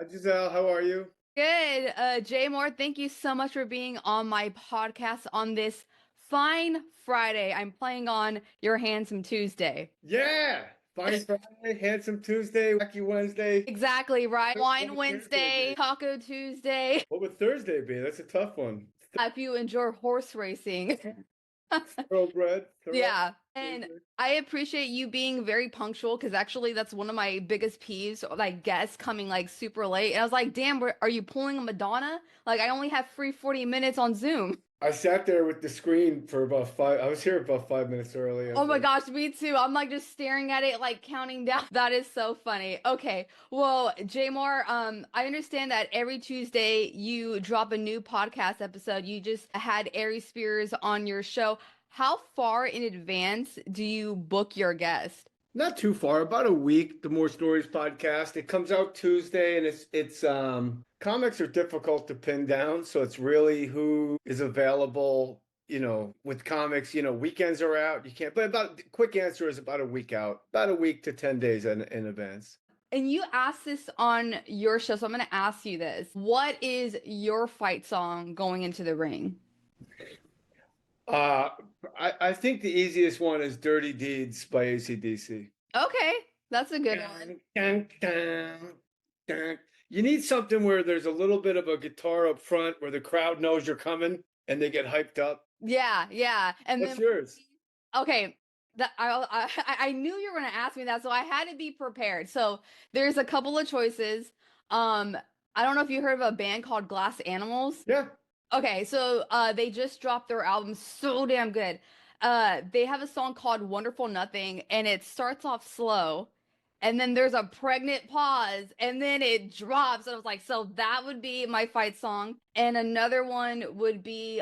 Hi, Giselle, how are you? Good. Jay Mohr, thank you so much for being on my podcast on this fine Friday. I'm playing on Your Handsome Tuesday. Yeah, Fine Friday, Handsome Tuesday, Wacky Wednesday. Exactly, right? What Wine would Thursday Wednesday, be? Taco Tuesday. What would Thursday be? That's a tough one. If you enjoy horse racing. Thoroughbred, Yeah. And Thursday. I appreciate you being very punctual because actually that's one of my biggest peeves, like guests coming like super late. And I was like, damn, are you pulling a Madonna? Like I only have free 40 minutes on Zoom. I sat there with the screen for about five. I was here about 5 minutes early. I Oh was my like, gosh, me too. I'm like just staring at it, like counting down. That is so funny. Okay. Well, Jay Mohr, I understand that every Tuesday you drop a new podcast episode. You just had Ari Spears on your show. How far in advance do you book your guest? not too far, about a week. The More Stories podcast. It comes out Tuesday, and it's comics are difficult to pin down, so it's really who is available. With comics, weekends are out. You can't. But about quick answer is about a week out, about a week to 10 days in advance. And you asked this on your show, so I'm going to ask you this. What is your fight song going into the ring? Uh, I think the easiest one is "Dirty Deeds" by AC/DC. Okay, that's a good one. Dun, dun, dun, dun. You need something where there's a little bit of a guitar up front where the crowd knows you're coming and they get hyped up. Yeah, yeah. And What's then yours? okay, that I knew you were gonna ask me that, so I had to be prepared. So there's a couple of choices. Um, I don't know if you heard of a band called Glass Animals. Yeah. Okay, so they just dropped their album, so damn good. They have a song called Wonderful Nothing, and it starts off slow, and then there's a pregnant pause, and then it drops. And I was like, so that would be my fight song. And another one would be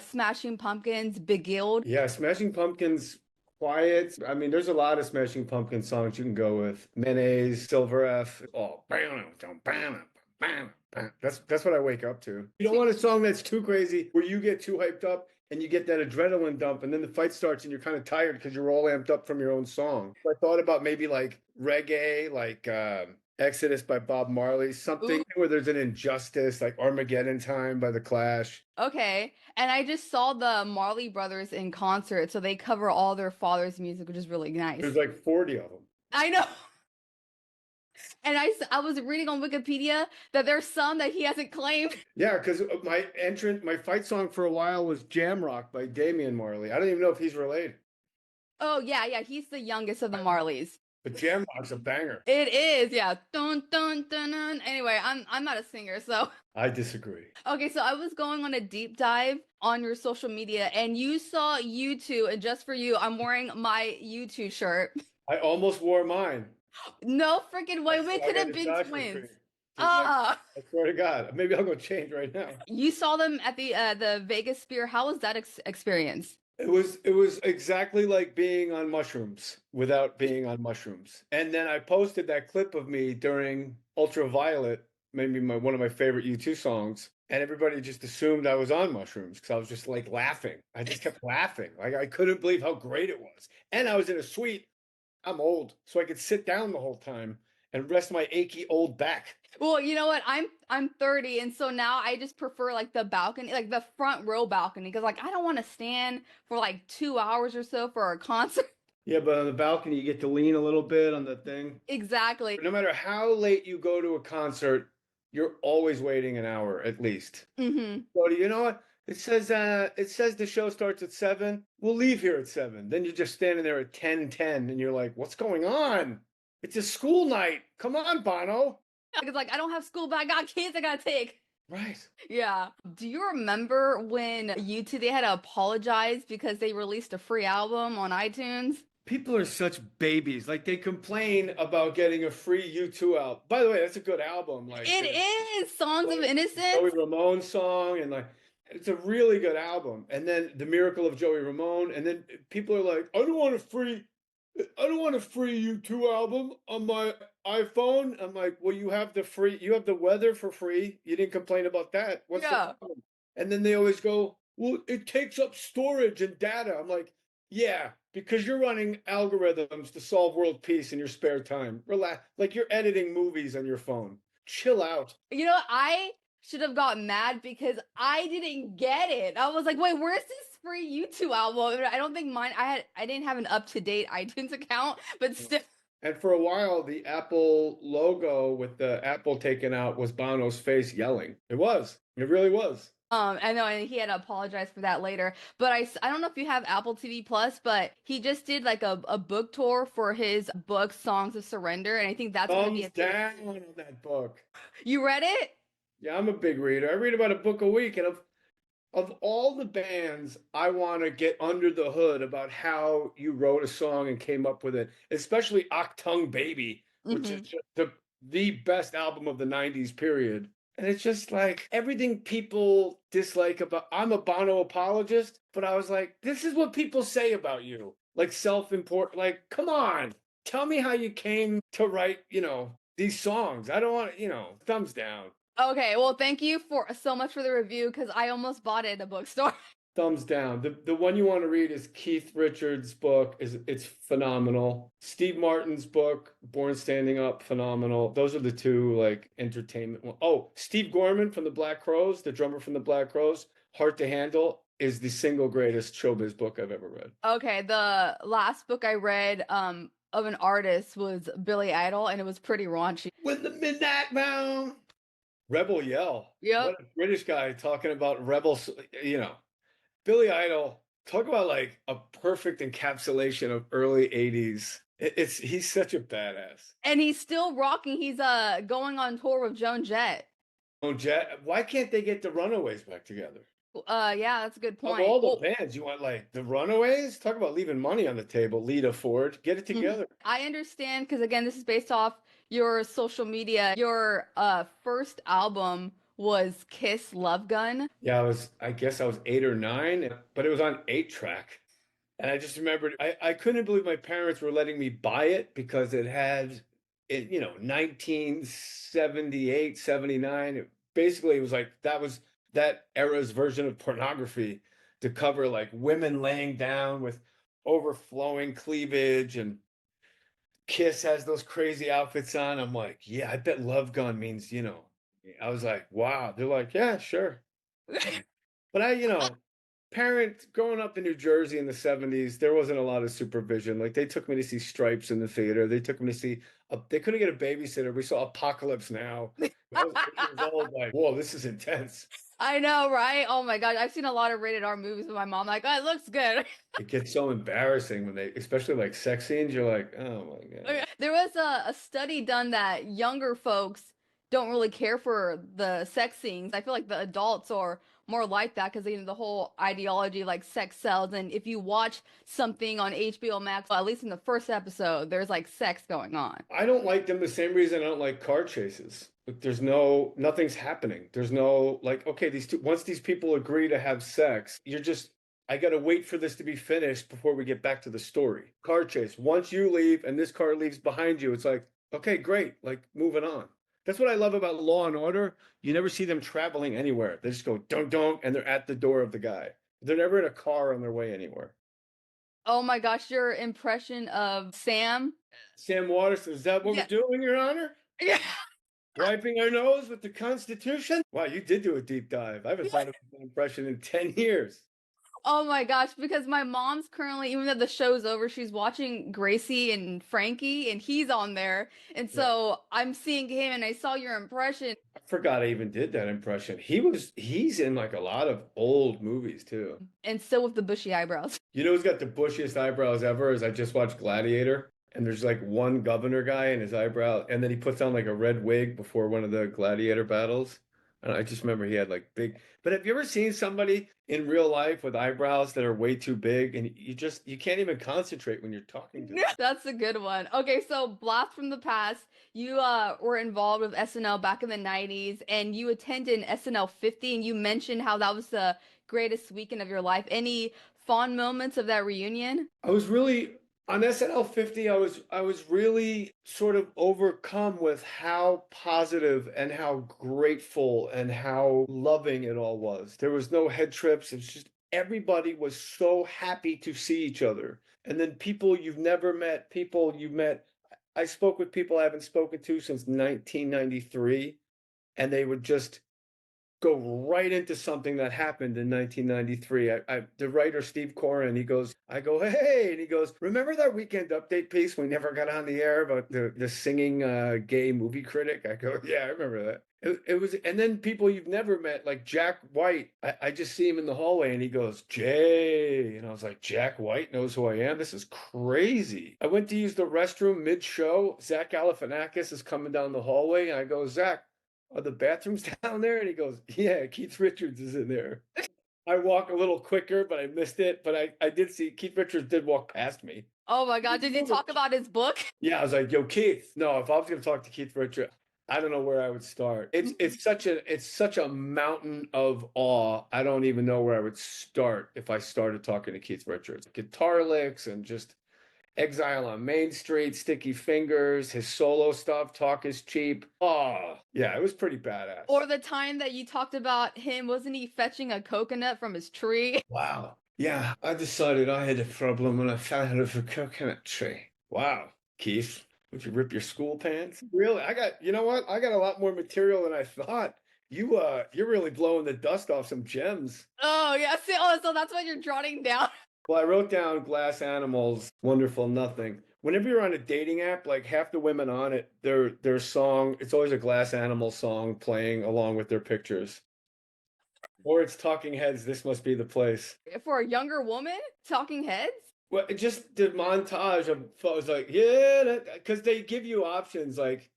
Smashing Pumpkins, Beguiled. Yeah, Smashing Pumpkins, Quiet. I mean, there's a lot of Smashing Pumpkins songs you can go with. Mayonnaise, Silver F. Oh, bam, bam, bam, bam, bam. That's what I wake up to. You don't want a song that's too crazy where you get too hyped up and you get that adrenaline dump and then the fight starts and you're kind of tired because you're all amped up from your own song. So I thought about maybe like reggae, like Exodus by Bob Marley, Ooh, something where there's an injustice, like Armageddon Time by The Clash. okay. And I just saw the Marley Brothers in concert, so they cover all their father's music, which is really nice. There's like 40 of them. I know. And I was reading on Wikipedia that there's some that he hasn't claimed. Yeah, because my fight song for a while was Jam Rock by Damian Marley. I don't even know if he's related, Oh yeah, yeah, he's the youngest of the Marleys. but Jam Rock's a banger. It is, yeah. Dun dun dun dun. Anyway, I'm not a singer, so I disagree. okay. So I was going on a deep dive on your social media, and you saw U2, and just for you, I'm wearing my U2 shirt. I almost wore mine. No freaking way, we I could got have the been Joshua tree. twins. Just like Uh, I swear to God, maybe I'll go change right now. you saw them at the Vegas Sphere. How was that experience? It was exactly like being on mushrooms without being on mushrooms. And then I posted that clip of me during Ultraviolet, maybe one of my favorite U2 songs, and everybody just assumed I was on mushrooms because I was just like laughing. I just kept laughing. Like I couldn't believe how great it was. And I was in a suite. I'm old, so I could sit down the whole time and rest my achy old back. Well, you know what? I'm 30, and so now I just prefer like the balcony, like the front row balcony, because like I don't want to stand for like 2 hours or so for a concert. Yeah, but on the balcony, you get to lean a little bit on the thing. Exactly. No matter how late you go to a concert, you're always waiting an hour at least. Hmm. So you know what? It says the show starts at 7. We'll leave here at 7. Then you're just standing there at 10:10 and you're like, what's going on? It's a school night. Come on, Bono. Because like I don't have school, but I got kids I gotta take. Right. Yeah. Do you remember when U2 they had to apologize because they released a free album on iTunes? People are such babies. Like they complain about getting a free U2 album. By the way, that's a good album. Like It is Songs of Joey Innocence. Ramone song and like it's a really good album. And then The Miracle of Joey Ramone. And then people are like, I don't want a free U2 album on my iPhone. I'm like, well, you have the weather for free. You didn't complain about that. What's the Yeah. problem? And then they always go, well, it takes up storage and data. I'm like, yeah, because you're running algorithms to solve world peace in your spare time. Relax, like you're editing movies on your phone. Chill out. You know, I should have got mad because I didn't get it. I was like, wait, where's this free YouTube album? I don't think mine, I didn't have an up-to-date iTunes account, but still. And for a while, the Apple logo with the apple taken out was Bono's face yelling. It was. It really was. I know, and he had to apologize for that later. But I don't know if you have Apple TV Plus, but he just did like a book tour for his book, Songs of Surrender, and I think that's going to be Thumbs down on that book. You read it? Yeah, I'm a big reader. I read about a book a week, and of all the bands, I want to get under the hood about how you wrote a song and came up with it, especially Octung Baby, which is just the best album of the 90s period. And it's just like everything people dislike about. I'm a Bono apologist, but I was like, this is what people say about you. Like self-important, like, come on, tell me how you came to write, these songs. I don't want, thumbs down. Okay, well, thank you for so much for the review because I almost bought it at a bookstore. Thumbs down. The one you want to read is Keith Richards' book. It's phenomenal. Steve Martin's book, Born Standing Up, phenomenal. Those are the two like entertainment. Oh, Steve Gorman from the Black Crowes, the drummer from the Black Crowes, Heart to Handle is the single greatest showbiz book I've ever read. Okay, the last book I read of an artist was Billy Idol, and it was pretty raunchy. When the midnight round, Rebel Yell. Yep. What a British guy talking about rebels, Billy Idol, talk about like a perfect encapsulation of early 80s. He's such a badass. And he's still rocking. He's going on tour with Joan Jett. Joan Jett, why can't they get the Runaways back together? Yeah, that's a good point. Of all the bands, you want like the Runaways? Talk about leaving money on the table. Lita Ford, get it together. I understand because again, this is based off your social media. Your first album was Kiss Love Gun. Yeah, I guess I was 8 or 9, but it was on 8-track. And I just remembered I couldn't believe my parents were letting me buy it because it had 1978, 79. Basically, it was like that was that era's version of pornography to cover like women laying down with overflowing cleavage, and Kiss has those crazy outfits on. I'm like, yeah, I bet Love Gun means, I was like, wow. They're like, yeah, sure. But parent growing up in New Jersey in the 70s, there wasn't a lot of supervision. Like they took me to see Stripes in the theater. They took me to see, they couldn't get a babysitter. We saw Apocalypse Now. I was 8 years old, like, whoa, this is intense. I know, right? Oh my God. I've seen a lot of rated R movies with my mom. Like, oh, it looks good. It gets so embarrassing when they, especially like sex scenes, you're like, oh my God. There was a study done that younger folks don't really care for the sex scenes. I feel like the adults are more like that because the whole ideology like sex sells. And if you watch something on HBO Max, well, at least in the first episode, there's like sex going on. I don't like them the same reason I don't like car chases. Like, nothing's happening. There's no, like, okay, once these people agree to have sex, I got to wait for this to be finished before we get back to the story. Car chase. Once you leave and this car leaves behind you, it's like, okay, great. Like, moving on. That's what I love about Law and Order. You never see them traveling anywhere. They just go dunk dunk and they're at the door of the guy. They're never in a car on their way anywhere. Oh my gosh, your impression of Sam. Sam Waterston, is that what we're doing, Your Honor? Yeah. Wiping our nose with the Constitution? Wow, you did do a deep dive. I haven't thought of an impression in 10 years. Oh my gosh, because my mom's currently, even though the show's over, she's watching Gracie and Frankie, and he's on there. And so I'm seeing him, and I saw your impression. I forgot I even did that impression. He's in like a lot of old movies too. And still with the bushy eyebrows. You know who's got the bushiest eyebrows ever? Is I just watched Gladiator, and there's like one governor guy and his eyebrow, and then he puts on like a red wig before one of the Gladiator battles. And I just remember he had like big, but have you ever seen somebody in real life with eyebrows that are way too big and you can't even concentrate when you're talking to them? That's a good one. Okay, so Blast from the Past, you were involved with SNL back in the 90s and you attended SNL 50 and you mentioned how that was the greatest weekend of your life. Any fond moments of that reunion? I was really on SNL 50, I was really sort of overcome with how positive and how grateful and how loving it all was. There was no head trips. It was just everybody was so happy to see each other. And then people you've never met, people you met. I spoke with people I haven't spoken to since 1993, and they would just go right into something that happened in 1993. The writer Steve Coren, he goes, I go, hey, and he goes, remember that Weekend Update piece we never got on the air about the singing gay movie critic? I go, yeah, I remember that. It was, and then people you've never met, like Jack White. I just see him in the hallway, and he goes, Jay, and I was like, Jack White knows who I am. This is crazy. I went to use the restroom mid-show. Zach Galifianakis is coming down the hallway, and I go, Zach, are the bathrooms down there? And he goes, yeah, Keith Richards is in there. I walk a little quicker, but I missed it. But I did see Keith Richards did walk past me. Oh my God, did you talk about his book? Yeah, I was like, yo, Keith. No, if I was gonna talk to Keith Richards, I don't know where I would start. It's such a mountain of awe. I don't even know where I would start if I started talking to Keith Richards. Guitar licks and just Exile on Main Street, Sticky Fingers, his solo stuff, Talk is Cheap. Oh, yeah, it was pretty badass. Or the time that you talked about him, wasn't he fetching a coconut from his tree? Wow. Yeah, I decided I had a problem when I fell out of a coconut tree. Wow, Keith, would you rip your school pants? Really? You know what? I got a lot more material than I thought. You're really blowing the dust off some gems. Oh yeah, see, oh, so that's what you're jotting down. Well, I wrote down Glass Animals, Wonderful Nothing. Whenever you're on a dating app, like half the women on it, their song, it's always a Glass Animal song playing along with their pictures. Or it's Talking Heads, This Must Be the Place. For a younger woman, Talking Heads? Well, it just the montage of I was like, yeah, because they give you options. Like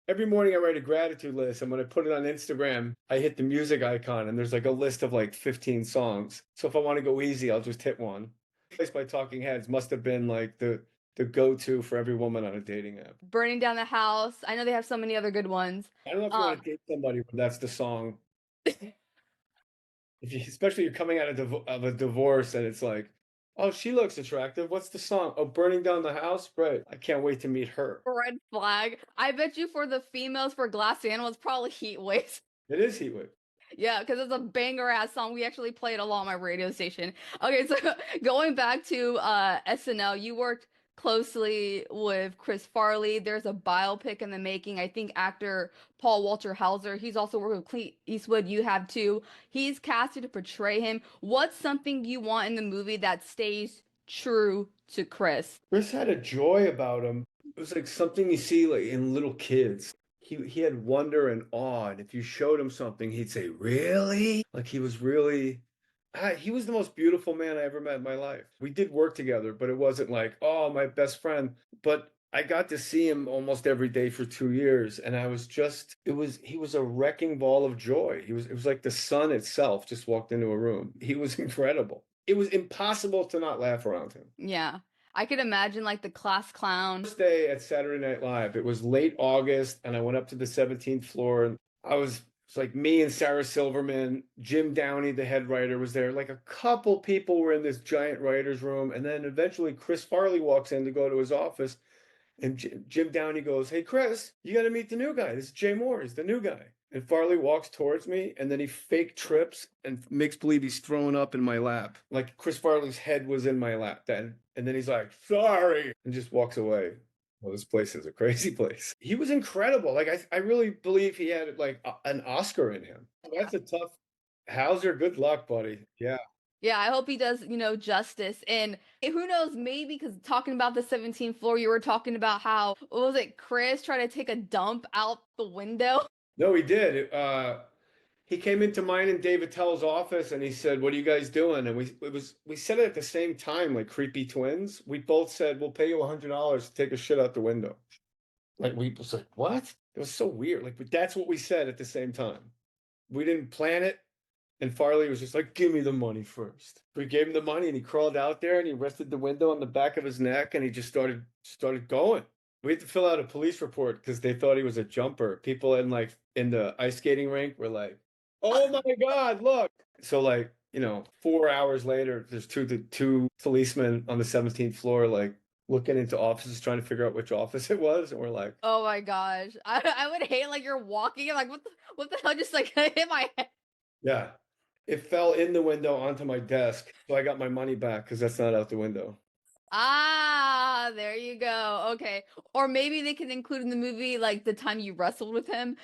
every morning I write a gratitude list, and when I put it on Instagram, I hit the music icon, and there's like a list of like 15 songs. So if I want to go easy, I'll just hit one. Placed by Talking Heads must have been like the go-to for every woman on a dating app. Burning Down the House. I know they have so many other good ones. I don't know if you want to date somebody, but that's the song. If you, especially you're coming out of a divorce, and it's like, oh, she looks attractive. What's the song? Oh, Burning Down the House? Right. I can't wait to meet her. Red flag. I bet you for the females for Glass Animals, probably Heat Waves. It is Heatwave. Yeah, because it's a banger ass song. We actually play it a lot on my radio station. Okay, so going back to SNL, you worked closely with Chris Farley. There's a biopic in the making. I think actor Paul Walter Hauser, he's also worked with Clint Eastwood. You have too. He's casted to portray him. What's something you want in the movie that stays true to Chris? Chris had a joy about him. It was like something you see like in little kids. He had wonder and awe, and if you showed him something, he'd say, "Really?" Like he was really. He was the most beautiful man I ever met in my life. We did work together, but it wasn't like, oh, my best friend. But I got to see him almost every day for 2 years, and I was just, he was a wrecking ball of joy. It was like the sun itself just walked into a room. He was incredible. It was impossible to not laugh around him. Yeah. I could imagine like the class clown. First day at Saturday Night Live. It was late August, and I went up to the 17th floor, and it's like me and Sarah Silverman, Jim Downey, the head writer, was there. Like a couple people were in this giant writer's room, and then eventually Chris Farley walks in to go to his office, and Jim Downey goes, "Hey, Chris, you got to meet the new guy. This is Jay Mohr. He's the new guy." And Farley walks towards me, and then he fake trips and makes believe he's thrown up in my lap. Like Chris Farley's head was in my lap then. And then he's like, "Sorry," and just walks away. Well, this place is a crazy place. He was incredible. Like I really believe he had like an Oscar in him. That's a tough. Hauser, good luck, buddy. Yeah. Yeah, I hope he does, justice. And who knows, maybe because talking about the 17th floor, you were talking about how, what was it, Chris tried to take a dump out the window? No, he did. He came into mine and David Tell's office, and he said, "What are you guys doing?" And we said it at the same time, like creepy twins. We both said, "We'll pay you $100 to take a shit out the window." Like we was like, "What?" It was so weird. Like, but that's what we said at the same time. We didn't plan it. And Farley was just like, "Give me the money first." We gave him the money, and he crawled out there, and he rested the window on the back of his neck, and he just started going. We had to fill out a police report because they thought he was a jumper. People in the ice skating rink were like, "Oh my God, look!" So 4 hours later, there's two policemen on the 17th floor, like looking into offices, trying to figure out which office it was, and we're like, Oh my gosh. I would hate like you're walking, like what the hell just like hit my head. "Yeah." It fell in the window onto my desk, so I got my money back because that's not out the window. Ah, there you go. Okay. Or maybe they can include in the movie like the time you wrestled with him.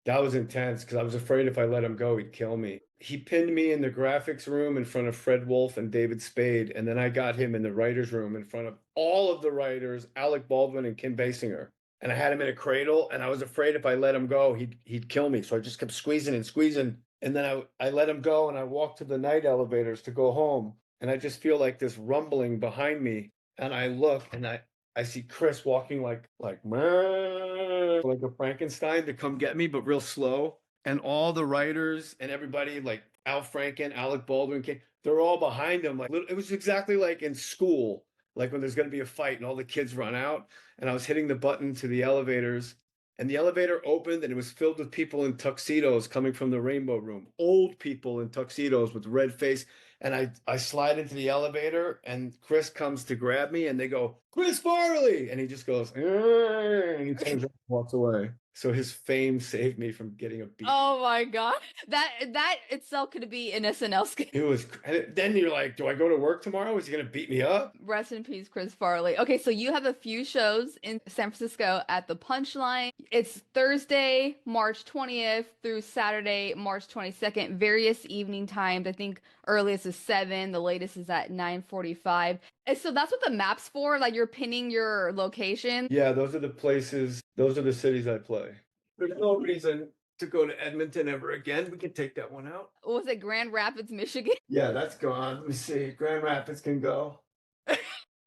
That was intense because I was afraid if I let him go, he'd kill me. He pinned me in the graphics room in front of Fred Wolf and David Spade, and then I got him in the writers' room in front of all of the writers, Alec Baldwin and Kim Basinger. And I had him in a cradle, and I was afraid if I let him go, he'd kill me. So I just kept squeezing and squeezing. And then I let him go and I walked to the night elevators to go home. And I just feel like this rumbling behind me. And I look and I see Chris walking like like a Frankenstein to come get me, but real slow. And all the writers and everybody like Al Franken, Alec Baldwin, they're all behind him. Like it was exactly like in school, like when there's going to be a fight and all the kids run out. And I was hitting the button to the elevators, and the elevator opened and it was filled with people in tuxedos coming from the Rainbow Room, old people in tuxedos with red face. And I slide into the elevator and Chris comes to grab me and they go, Chris Farley. And he just goes, and he turns and walks away. So his fame saved me from getting a beat. Oh my God. That itself could be an SNL skit. It was, and then you're like, do I go to work tomorrow? Is he going to beat me up? Rest in peace, Chris Farley. Okay, so you have a few shows in San Francisco at the Punchline. It's Thursday, March 20th through Saturday, March 22nd, various evening times. I think earliest is 7, the latest is at 9:45. And so that's what the map's for, like you're pinning your location. Yeah, those are the places, those are the cities I play. There's no reason to go to Edmonton ever again. We can take that one out. Was it Grand Rapids, Michigan? Yeah, that's gone. Let me see. Grand Rapids can go.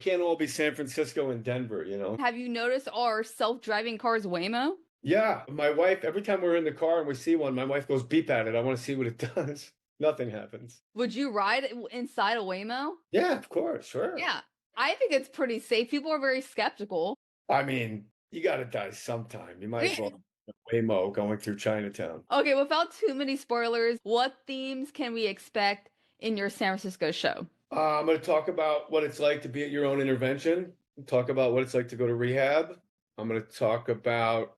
Can't all be San Francisco and Denver, you know? Have you noticed our self-driving cars Waymo? Yeah, my wife, every time we're in the car and we see one, my wife goes beep at it. I want to see what it does. Nothing happens. Would you ride inside a Waymo? Yeah, of course, sure. Yeah, I think it's pretty safe. People are very skeptical. I mean, you got to die sometime. You might as well Waymo going through Chinatown. Okay, without too many spoilers, what themes can we expect in your San Francisco show? I'm going to talk about what it's like to be at your own intervention. Talk about what it's like to go to rehab. I'm going to talk about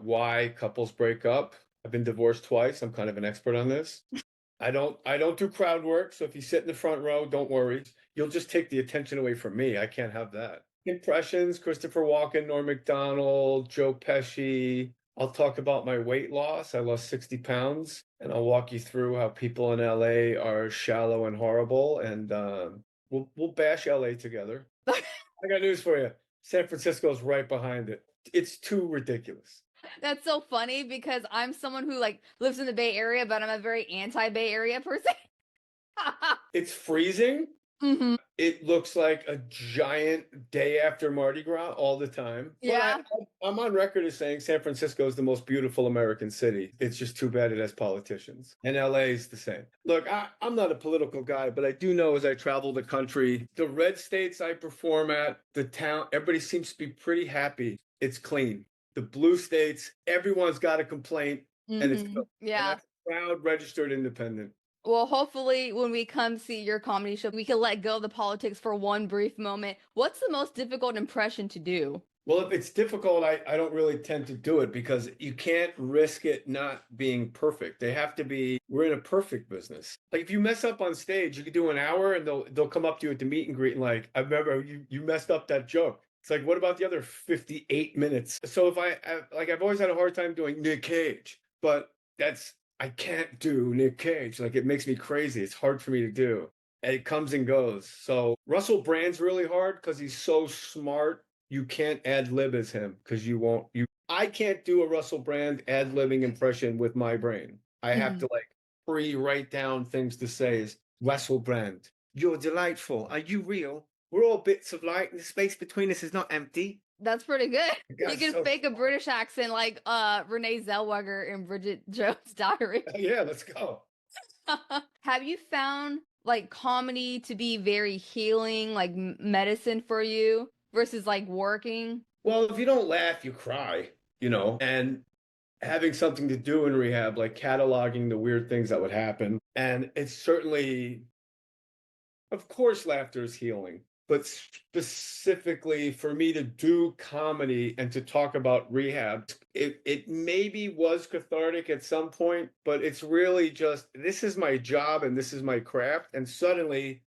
why couples break up. I've been divorced twice. I'm kind of an expert on this. I don't do crowd work, so if you sit in the front row, don't worry. You'll just take the attention away from me. I can't have that. Impressions: Christopher Walken, Norm Macdonald, Joe Pesci. I'll talk about my weight loss. I lost 60 pounds, and I'll walk you through how people in LA are shallow and horrible, and we'll bash LA together. I got news for you. San Francisco's right behind it. It's too ridiculous. That's so funny because I'm someone who like lives in the Bay Area, but I'm a very anti-Bay Area person. It's freezing. Mm-hmm. It looks like a giant day after Mardi Gras all the time. Yeah. I'm on record as saying San Francisco is the most beautiful American city. It's just too bad it has politicians. And LA is the same. Look, I'm not a political guy, but I do know as I travel the country, the red states I perform at, the town, everybody seems to be pretty happy. It's clean. The blue states, everyone's got a complaint, and it's yeah. And that's a proud registered independent. Well, hopefully, when we come see your comedy show, we can let go of the politics for one brief moment. What's the most difficult impression to do? Well, if it's difficult, I don't really tend to do it because you can't risk it not being perfect. They have to be, we're in a perfect business. Like if you mess up on stage, you could do an hour and they'll come up to you at the meet and greet and like, I remember you messed up that joke. It's like, what about the other 58 minutes? So if I've always had a hard time doing Nick Cage, but I can't do Nick Cage. Like it makes me crazy. It's hard for me to do. And it comes and goes. So Russell Brand's really hard because he's so smart. You can't ad lib as him because I can't do a Russell Brand ad libbing impression with my brain. I have to like write down things to say as Russell Brand. You're delightful. Are you real? We're all bits of light and the space between us is not empty. That's pretty good. You can fake a British accent like Renee Zellweger in Bridget Jones' Diary. Yeah, let's go. Have you found like comedy to be very healing, like medicine for you versus like working? Well, if you don't laugh, you cry, and having something to do in rehab, like cataloging the weird things that would happen. And it's certainly, of course, laughter is healing. But specifically for me to do comedy and to talk about rehab, it maybe was cathartic at some point, but it's really just, this is my job and this is my craft. And suddenly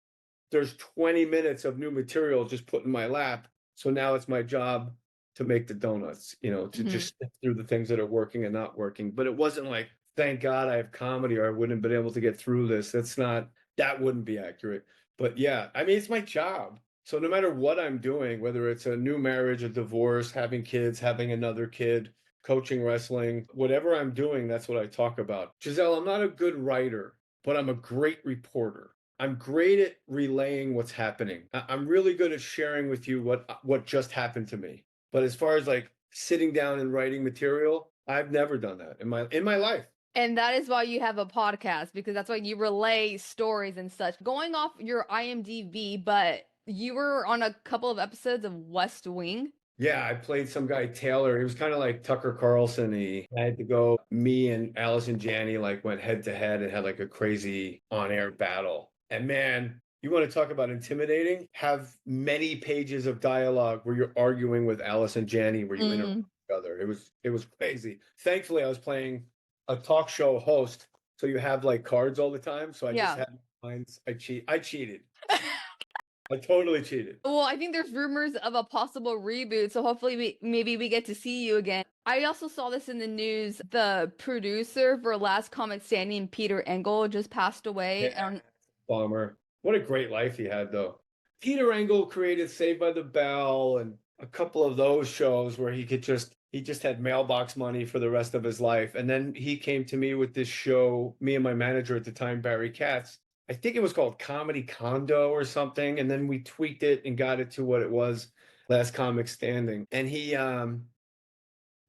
there's 20 minutes of new material just put in my lap. So now it's my job to make the donuts, to Mhm. just sift through the things that are working and not working. But it wasn't like, thank God I have comedy or I wouldn't have been able to get through this. That wouldn't be accurate. But yeah, I mean, it's my job. So no matter what I'm doing, whether it's a new marriage, a divorce, having kids, having another kid, coaching wrestling, whatever I'm doing, that's what I talk about. Giselle, I'm not a good writer, but I'm a great reporter. I'm great at relaying what's happening. I'm really good at sharing with you what just happened to me. But as far as like sitting down and writing material, I've never done that in my life. And that is why you have a podcast, because that's why you relay stories and such. Going off your IMDb, but you were on a couple of episodes of West Wing. Yeah, I played some guy Taylor. He was kind of like Tucker Carlson. I had to go. Me and Allison Janney like went head to head and had like a crazy on-air battle. And man, you want to talk about intimidating? Have many pages of dialogue where you're arguing with Allison Janney, where you interrupt Mm, each other. It was crazy. Thankfully, I was playing a talk show host, so you have like cards all the time. So I just yeah. had lines. I cheated. I totally cheated. Well, I think there's rumors of a possible reboot, so hopefully maybe we get to see you again. I also saw this in the news. The producer for Last Comic Standing, Peter Engel, just passed away. Yeah, bummer. What a great life he had, though. Peter Engel created Saved by the Bell and a couple of those shows where he just had mailbox money for the rest of his life. And then he came to me with this show, me and my manager at the time, Barry Katz. I think it was called Comedy Condo or something. And then we tweaked it and got it to what it was, Last Comic Standing. And he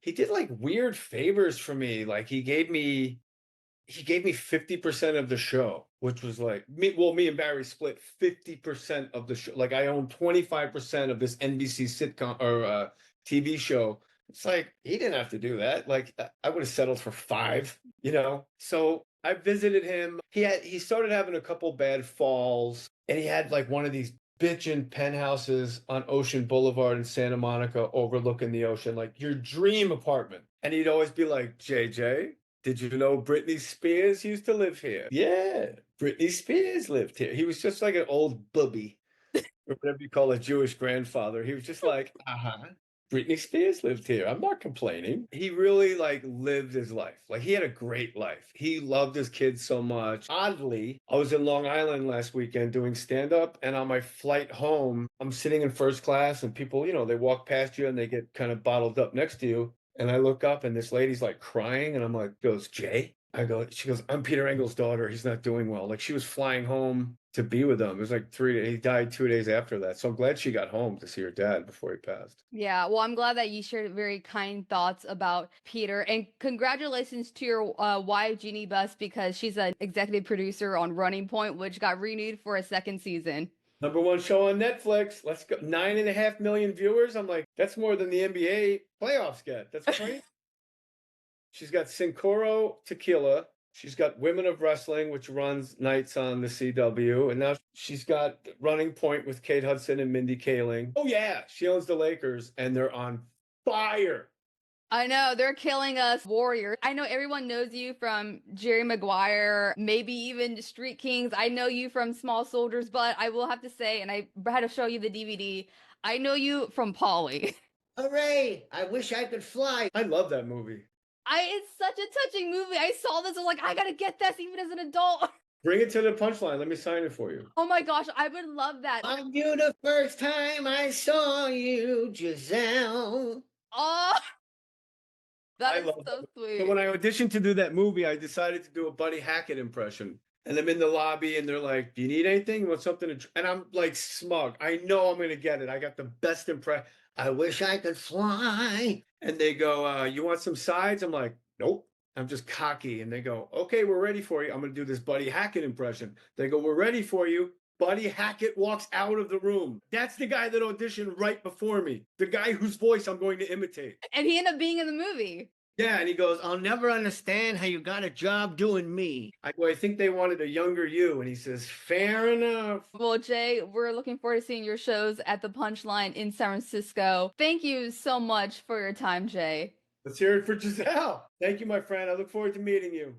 did like weird favors for me. Like he gave me 50% of the show, which was like me and Barry split 50% of the show. Like I own 25% of this NBC sitcom or TV show. It's like he didn't have to do that. Like I would have settled for five. So I visited him. He started having a couple bad falls, and he had like one of these bitchin' penthouses on Ocean Boulevard in Santa Monica overlooking the ocean, like your dream apartment. And he'd always be like, JJ, did you know Britney Spears used to live here? Yeah, Britney Spears lived here. He was just like an old bubby, or whatever you call a Jewish grandfather. He was just like, uh-huh. Britney Spears lived here. I'm not complaining. He really like lived his life. Like he had a great life. He loved his kids so much. Oddly, I was in Long Island last weekend doing stand up, and on my flight home, I'm sitting in first class, and people, they walk past you and they get kind of bottled up next to you. And I look up and this lady's like crying, and I'm like, goes, Jay? She goes, I'm Peter Engel's daughter. He's not doing well. Like she was flying home to be with him. It was like he died 2 days after that. So I'm glad she got home to see her dad before he passed. Yeah, well, I'm glad that you shared very kind thoughts about Peter, and congratulations to your wife, Jeannie Buss, because she's an executive producer on Running Point, which got renewed for a second season. Number one show on Netflix. Let's go. 9.5 million viewers. I'm like, that's more than the NBA playoffs get. That's crazy. She's got Sincoro Tequila. She's got Women of Wrestling, which runs nights on the CW. And now she's got Running Point with Kate Hudson and Mindy Kaling. Oh, yeah. She owns the Lakers, and they're on fire. I know, they're killing us warriors. I know everyone knows you from Jerry Maguire, maybe even Street Kings. I know you from Small Soldiers, but I will have to say, and I had to show you the DVD, I know you from Polly. Hooray! I wish I could fly. I love that movie. It's such a touching movie. I saw this, I'm like, I gotta get this even as an adult. Bring it to the punchline. Let me sign it for you. Oh my gosh, I would love that. I knew the first time I saw you, Giselle. Oh, that I is love so that. sweet. So when I auditioned to do that movie, I decided to do a Buddy Hackett impression. And I'm in the lobby and they're like, do you need anything? You want something to And I'm like smug. I know I'm going to get it. I got the best impression. I wish I could fly. And they go, you want some sides? I'm like, nope. I'm just cocky. And they go, okay, we're ready for you. I'm going to do this Buddy Hackett impression. They go, we're ready for you. Buddy Hackett walks out of the room. That's the guy that auditioned right before me. The guy whose voice I'm going to imitate. And he ended up being in the movie. Yeah, and he goes, I'll never understand how you got a job doing me. I think they wanted a younger you. And he says, fair enough. Well, Jay, we're looking forward to seeing your shows at the Punchline in San Francisco. Thank you so much for your time, Jay. Let's hear it for Giselle. Thank you, my friend. I look forward to meeting you.